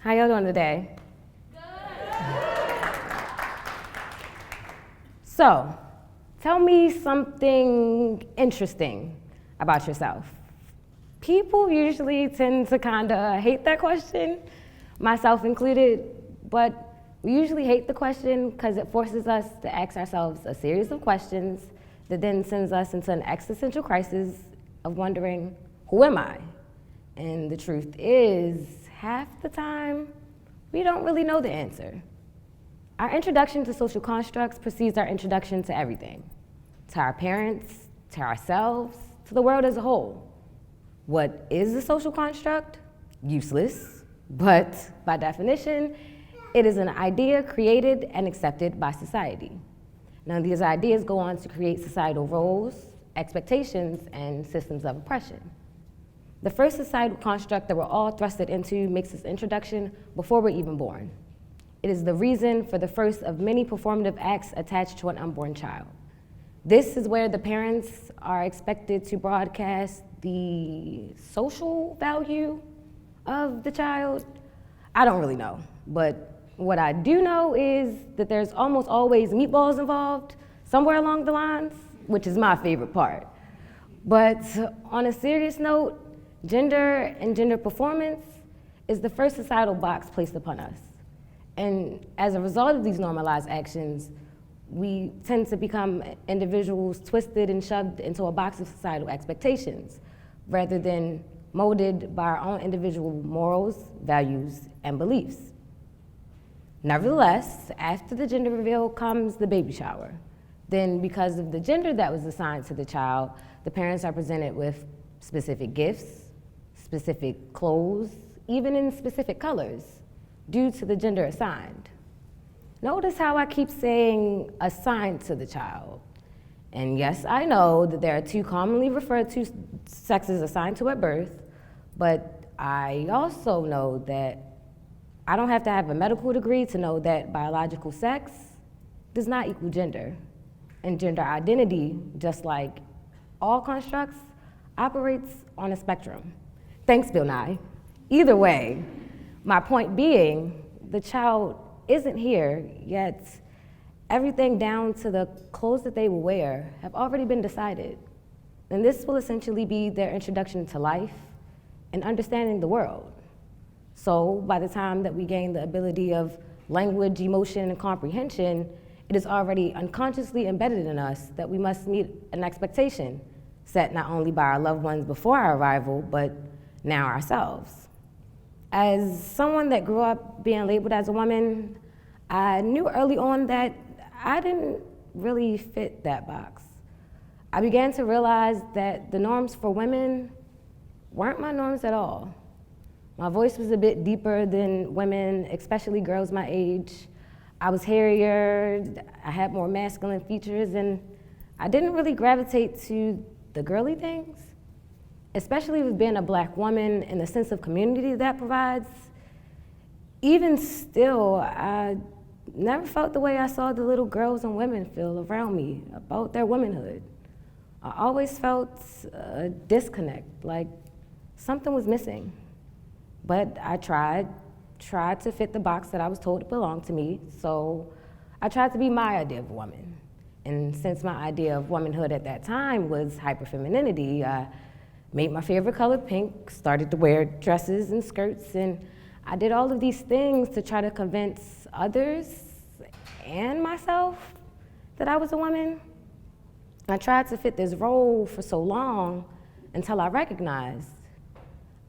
How y'all doing today? So, tell me something interesting about yourself. People usually tend to kind of hate that question, myself included, but we usually hate the question because it forces us to ask ourselves a series of questions that then sends us into an existential crisis of wondering, who am I? And the truth is, half the time, we don't really know the answer. Our introduction to social constructs precedes our introduction to everything, to our parents, to ourselves, to the world as a whole. What is a social construct? Useless, but by definition, it is an idea created and accepted by society. Now, these ideas go on to create societal roles, expectations, and systems of oppression. The first societal construct that we're all thrusted into makes its introduction before we're even born. It is the reason for the first of many performative acts attached to an unborn child. This is where the parents are expected to broadcast the social value of the child. I don't really know, but what I do know is that there's almost always meatballs involved somewhere along the lines, which is my favorite part. But on a serious note, gender and gender performance is the first societal box placed upon us. And as a result of these normalized actions, we tend to become individuals twisted and shoved into a box of societal expectations, rather than molded by our own individual morals, values, and beliefs. Nevertheless, after the gender reveal comes the baby shower. Then, because of the gender that was assigned to the child, the parents are presented with specific gifts, specific clothes, even in specific colors, due to the gender assigned. Notice how I keep saying assigned to the child. And yes, I know that there are two commonly referred to sexes assigned to at birth, but I also know that I don't have to have a medical degree to know that biological sex does not equal gender. And gender identity, just like all constructs, operates on a spectrum. Thanks, Bill Nye. Either way, my point being, the child isn't here, yet everything down to the clothes that they will wear have already been decided. And this will essentially be their introduction to life and understanding the world. So by the time that we gain the ability of language, emotion, and comprehension, it is already unconsciously embedded in us that we must meet an expectation set not only by our loved ones before our arrival, but now ourselves. As someone that grew up being labeled as a woman, I knew early on that I didn't really fit that box. I began to realize that the norms for women weren't my norms at all. My voice was a bit deeper than women, especially girls my age. I was hairier, I had more masculine features, and I didn't really gravitate to the girly things, especially with being a Black woman and the sense of community that provides. Even still, I never felt the way I saw the little girls and women feel around me about their womanhood. I always felt a disconnect, like something was missing. But I tried to fit the box that I was told belonged to me, so I tried to be my idea of a woman. And since my idea of womanhood at that time was hyperfemininity, I made my favorite color pink, started to wear dresses and skirts, and I did all of these things to try to convince others and myself that I was a woman. I tried to fit this role for so long until I recognized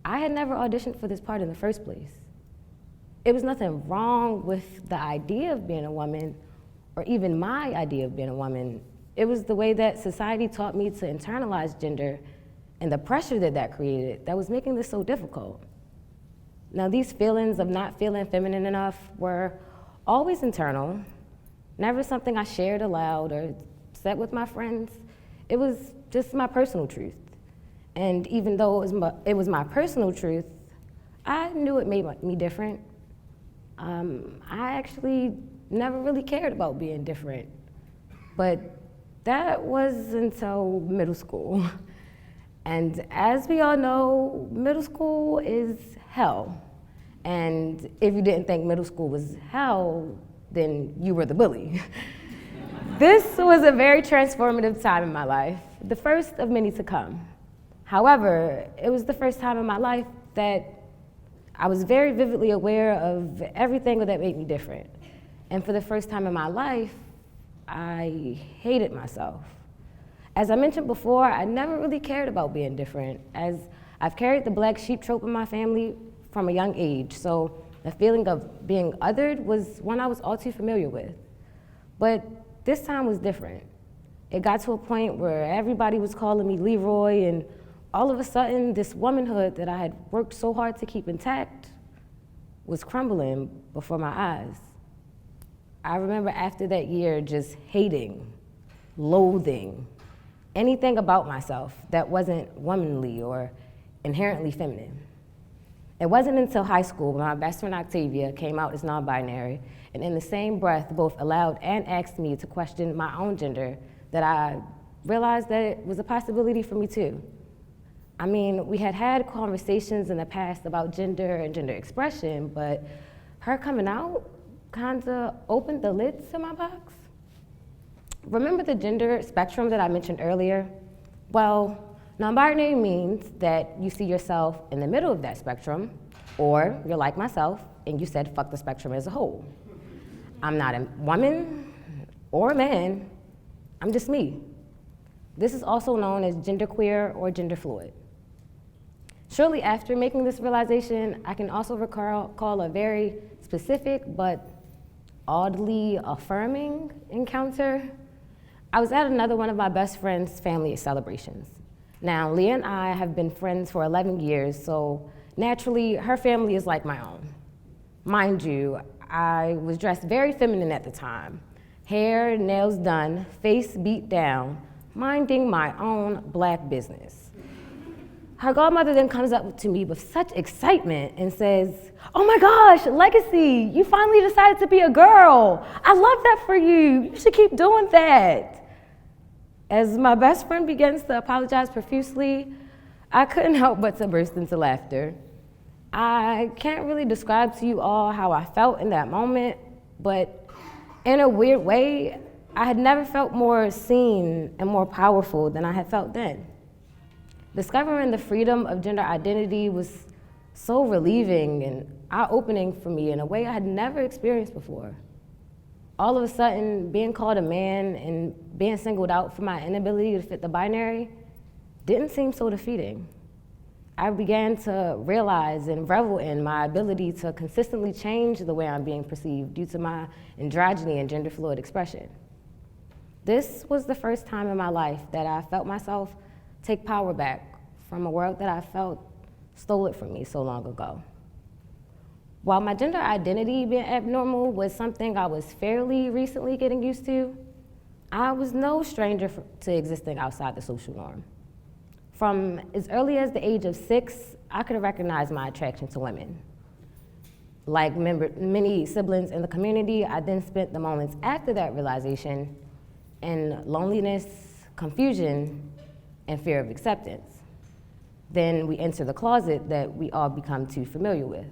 I had never auditioned for this part in the first place. It was nothing wrong with the idea of being a woman, or even my idea of being a woman. It was the way that society taught me to internalize gender and the pressure that that created that was making this so difficult. Now, these feelings of not feeling feminine enough were always internal, never something I shared aloud or said with my friends. It was just my personal truth. And even though it was my personal truth, I knew it made me different. I actually never really cared about being different. But that was until middle school. And as we all know, middle school is hell. And if you didn't think middle school was hell, then you were the bully. This was a very transformative time in my life, the first of many to come. However, it was the first time in my life that I was very vividly aware of everything that made me different. And for the first time in my life, I hated myself. As I mentioned before, I never really cared about being different, as I've carried the black sheep trope in my family from a young age, so the feeling of being othered was one I was all too familiar with. But this time was different. It got to a point where everybody was calling me Leroy, and all of a sudden, this womanhood that I had worked so hard to keep intact was crumbling before my eyes. I remember after that year just hating, loathing, anything about myself that wasn't womanly or inherently feminine. It wasn't until high school when my best friend Octavia came out as non-binary, and in the same breath both allowed and asked me to question my own gender that I realized that it was a possibility for me too. I mean, we had had conversations in the past about gender and gender expression, but her coming out kinda opened the lid to my box. Remember the gender spectrum that I mentioned earlier? Well, non-binary means that you see yourself in the middle of that spectrum, or you're like myself and you said fuck the spectrum as a whole. I'm not a woman or a man, I'm just me. This is also known as genderqueer or gender fluid. Shortly after making this realization, I can also recall a very specific but oddly affirming encounter. I was at another one of my best friend's family celebrations. Now, Leah and I have been friends for 11 years, so naturally, her family is like my own. Mind you, I was dressed very feminine at the time. Hair, nails done, face beat down, minding my own black business. Her godmother then comes up to me with such excitement and says, "Oh my gosh, Legacy, you finally decided to be a girl. I love that for you. You should keep doing that." As my best friend begins to apologize profusely, I couldn't help but to burst into laughter. I can't really describe to you all how I felt in that moment, but in a weird way, I had never felt more seen and more powerful than I had felt then. Discovering the freedom of gender identity was so relieving and eye-opening for me in a way I had never experienced before. All of a sudden, being called a man and being singled out for my inability to fit the binary didn't seem so defeating. I began to realize and revel in my ability to consistently change the way I'm being perceived due to my androgyny and gender fluid expression. This was the first time in my life that I felt myself take power back from a world that I felt stole it from me so long ago. While my gender identity being abnormal was something I was fairly recently getting used to, I was no stranger to existing outside the social norm. From as early as the age of 6, I could recognize my attraction to women. Like many siblings in the community, I then spent the moments after that realization in loneliness, confusion, and fear of acceptance. Then we enter the closet that we all become too familiar with,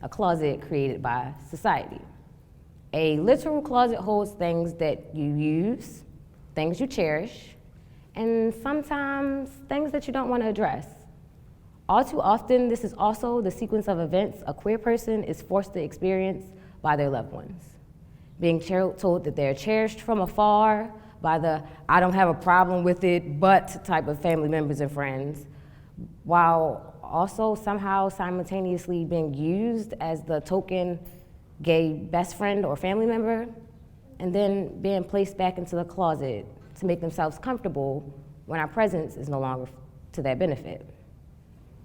a closet created by society. A literal closet holds things that you use, things you cherish, and sometimes things that you don't want to address. All too often, this is also the sequence of events a queer person is forced to experience by their loved ones. Being told that they're cherished from afar by the "I don't have a problem with it, but" type of family members and friends, while also somehow simultaneously being used as the token gay best friend or family member, and then being placed back into the closet to make themselves comfortable when our presence is no longer to their benefit,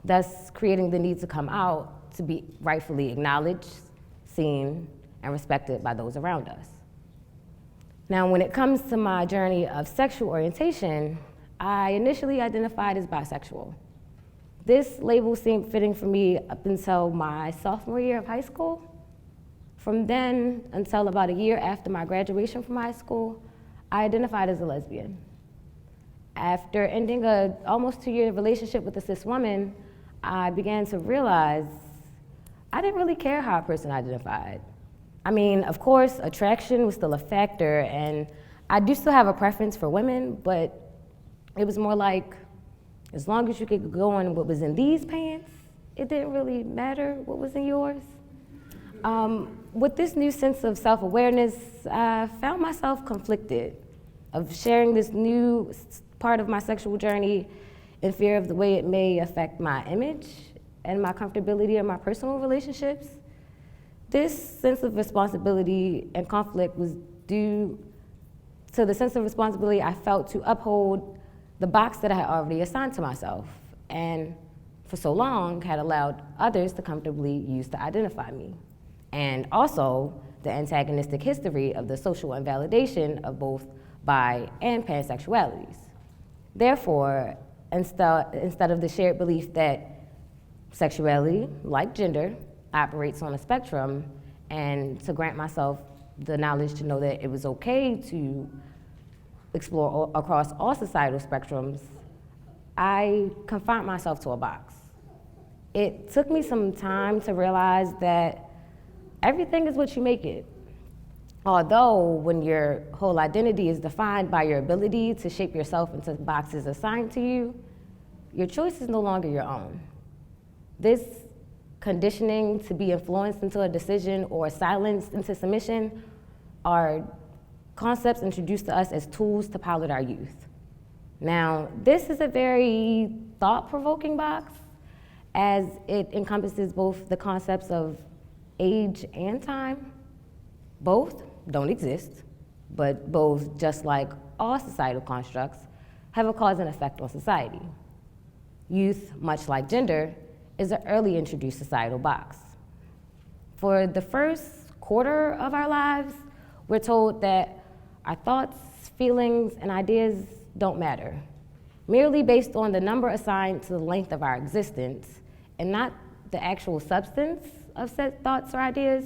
thus creating the need to come out to be rightfully acknowledged, seen, and respected by those around us. Now, when it comes to my journey of sexual orientation, I initially identified as bisexual. This label seemed fitting for me up until my sophomore year of high school. From then until about a year after my graduation from high school, I identified as a lesbian. After ending a almost 2-year relationship with a cis woman, I began to realize I didn't really care how a person identified. I mean, of course, attraction was still a factor, and I do still have a preference for women, but it was more like, as long as you could go on what was in these pants, it didn't really matter what was in yours. With this new sense of self-awareness, I found myself conflicted of sharing this new part of my sexual journey in fear of the way it may affect my image and my comfortability in my personal relationships. This sense of responsibility and conflict was due to the sense of responsibility I felt to uphold the box that I had already assigned to myself, and for so long had allowed others to comfortably use to identify me. And also the antagonistic history of the social invalidation of both bi and pansexualities. Therefore, instead of the shared belief that sexuality, like gender, operates on a spectrum, and to grant myself the knowledge to know that it was okay to explore across all societal spectrums, I confined myself to a box. It took me some time to realize that everything is what you make it. Although when your whole identity is defined by your ability to shape yourself into boxes assigned to you, your choice is no longer your own. This conditioning to be influenced into a decision or silenced into submission are concepts introduced to us as tools to pilot our youth. Now, this is a very thought-provoking box, as it encompasses both the concepts of age and time. Both don't exist, but both, just like all societal constructs, have a cause and effect on society. Youth, much like gender, is an early introduced societal box. For the first quarter of our lives, we're told that our thoughts, feelings, and ideas don't matter, merely based on the number assigned to the length of our existence, and not the actual substance of said thoughts or ideas.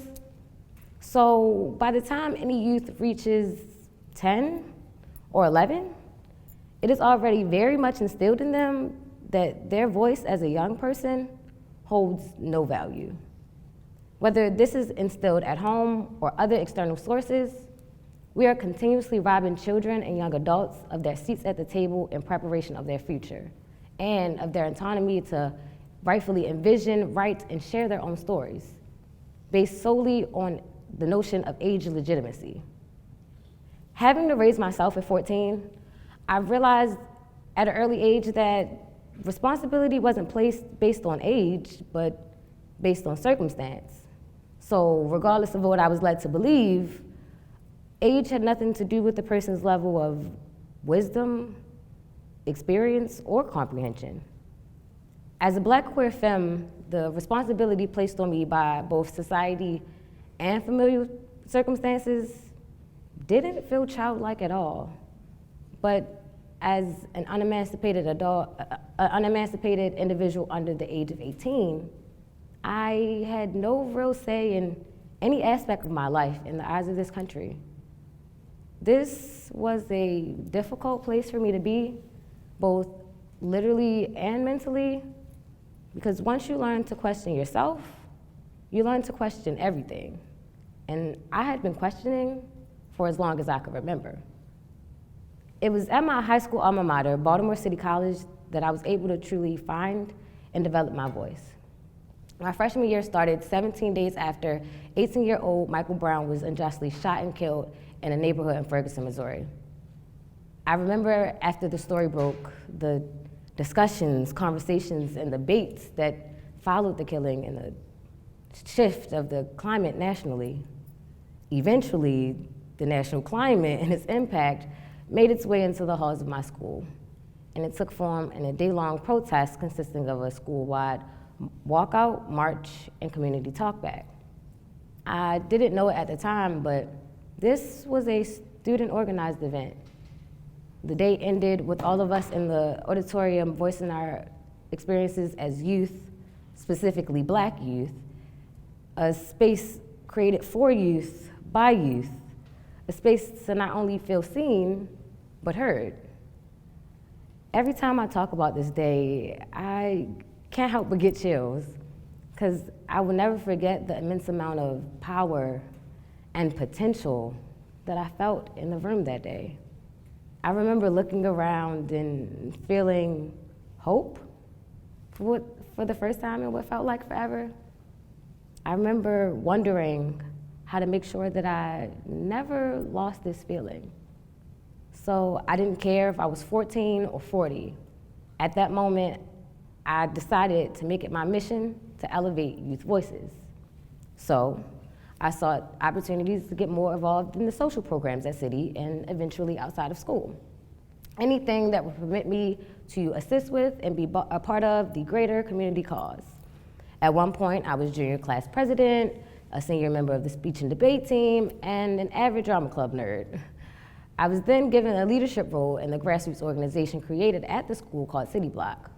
So by the time any youth reaches 10 or 11, it is already very much instilled in them that their voice as a young person holds no value. Whether this is instilled at home or other external sources, we are continuously robbing children and young adults of their seats at the table in preparation of their future, and of their autonomy to rightfully envision, write, and share their own stories, based solely on the notion of age legitimacy. Having to raise myself at 14, I realized at an early age that responsibility wasn't placed based on age, but based on circumstance. So regardless of what I was led to believe, age had nothing to do with the person's level of wisdom, experience, or comprehension. As a Black queer femme, the responsibility placed on me by both society and familial circumstances didn't feel childlike at all. But as an unemancipated adult, unemancipated individual under the age of 18, I had no real say in any aspect of my life in the eyes of this country. This was a difficult place for me to be, both literally and mentally, because once you learn to question yourself, you learn to question everything. And I had been questioning for as long as I could remember. It was at my high school alma mater, Baltimore City College, that I was able to truly find and develop my voice. My freshman year started 17 days after 18-year-old Michael Brown was unjustly shot and killed in a neighborhood in Ferguson, Missouri. I remember after the story broke, the discussions, conversations, and debates that followed the killing and the shift of the climate nationally. Eventually, the national climate and its impact made its way into the halls of my school, and it took form in a day-long protest consisting of a school-wide walkout, march, and community talkback. I didn't know it at the time, but this was a student-organized event. The day ended with all of us in the auditorium voicing our experiences as youth, specifically Black youth, a space created for youth, by youth, a space to not only feel seen, but heard. Every time I talk about this day, I can't help but get chills, because I will never forget the immense amount of power and potential that I felt in the room that day. I remember looking around and feeling hope for the first time in what felt like forever. I remember wondering how to make sure that I never lost this feeling. So I didn't care if I was 14 or 40. At that moment, I decided to make it my mission to elevate youth voices. So I sought opportunities to get more involved in the social programs at City and eventually outside of school. Anything that would permit me to assist with and be a part of the greater community cause. At one point, I was junior class president, a senior member of the speech and debate team, and an avid drama club nerd. I was then given a leadership role in the grassroots organization created at the school called City Block.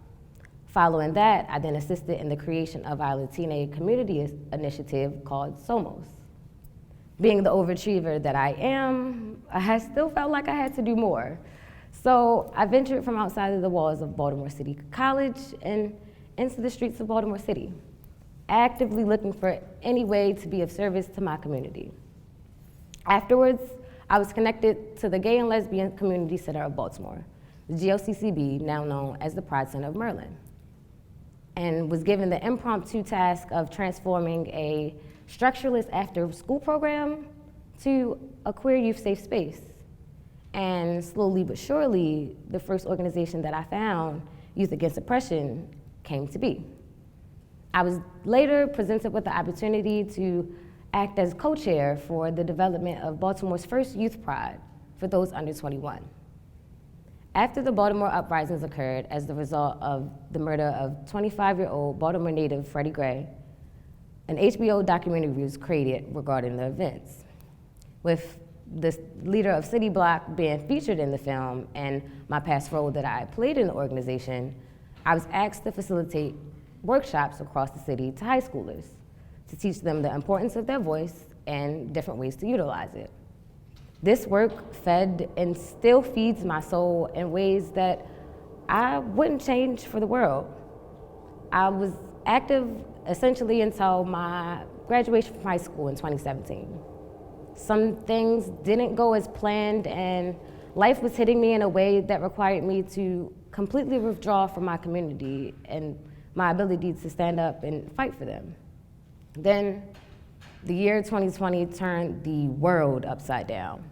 Following that, I then assisted in the creation of our Latina community initiative called Somos. Being the overachiever that I am, I still felt like I had to do more. So I ventured from outside of the walls of Baltimore City College and into the streets of Baltimore City, actively looking for any way to be of service to my community. Afterwards, I was connected to the Gay and Lesbian Community Center of Baltimore, the GLCCB, now known as the Pride Center of Maryland, and was given the impromptu task of transforming a structureless after-school program to a queer youth safe space. And slowly but surely, the first organization that I found, Youth Against Oppression, came to be. I was later presented with the opportunity to act as co-chair for the development of Baltimore's first youth pride for those under 21. After the Baltimore uprisings occurred as the result of the murder of 25-year-old Baltimore native Freddie Gray, an HBO documentary was created regarding the events, with the leader of City Block being featured in the film and my past role that I played in the organization. I was asked to facilitate workshops across the city to high schoolers to teach them the importance of their voice and different ways to utilize it. This work fed and still feeds my soul in ways that I wouldn't change for the world. I was active essentially until my graduation from high school in 2017. Some things didn't go as planned, and life was hitting me in a way that required me to completely withdraw from my community and my ability to stand up and fight for them. Then the year 2020 turned the world upside down.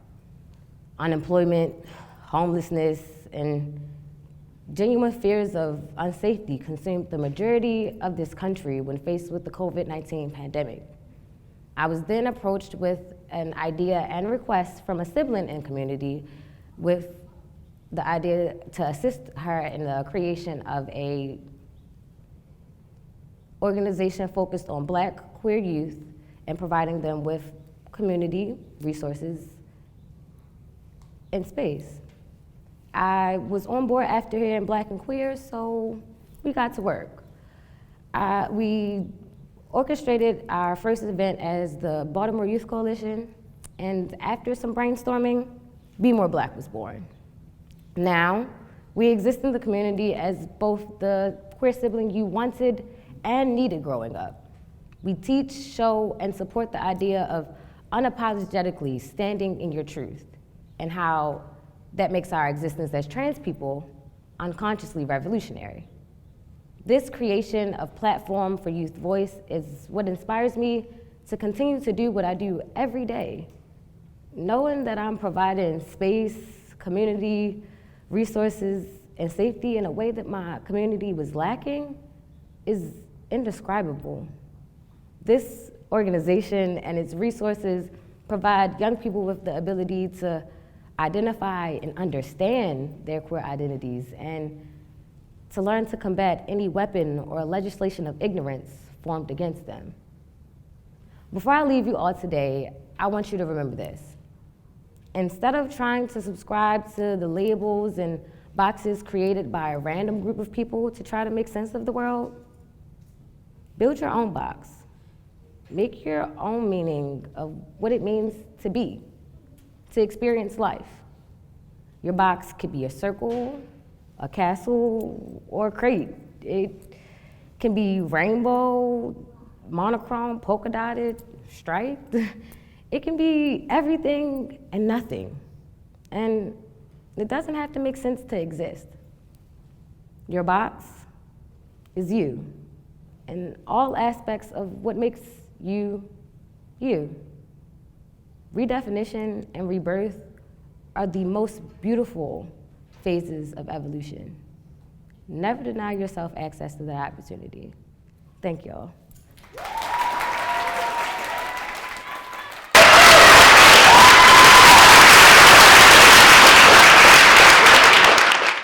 Unemployment, homelessness, and genuine fears of unsafety consumed the majority of this country when faced with the COVID-19 pandemic. I was then approached with an idea and request from a sibling in community with the idea to assist her in the creation of a organization focused on Black queer youth and providing them with community resources and space. I was on board after hearing Black and queer, so we got to work. We orchestrated our first event as the Baltimore Youth Coalition, and after some brainstorming, Be More Black was born. Now, we exist in the community as both the queer sibling you wanted and needed growing up. We teach, show, and support the idea of unapologetically standing in your truth and how that makes our existence as trans people unconsciously revolutionary. This creation of platform for youth voice is what inspires me to continue to do what I do every day. Knowing that I'm providing space, community, resources, and safety in a way that my community was lacking is indescribable. This organization and its resources provide young people with the ability to identify and understand their queer identities and to learn to combat any weapon or legislation of ignorance formed against them. Before I leave you all today, I want you to remember this. Instead of trying to subscribe to the labels and boxes created by a random group of people to try to make sense of the world, build your own box. Make your own meaning of what it means to be, to experience life. Your box could be a circle, a castle, or a crate. It can be rainbow, monochrome, polka dotted, striped. It can be everything and nothing. And it doesn't have to make sense to exist. Your box is you, and all aspects of what makes you, you. Redefinition and rebirth are the most beautiful phases of evolution. Never deny yourself access to that opportunity. Thank y'all.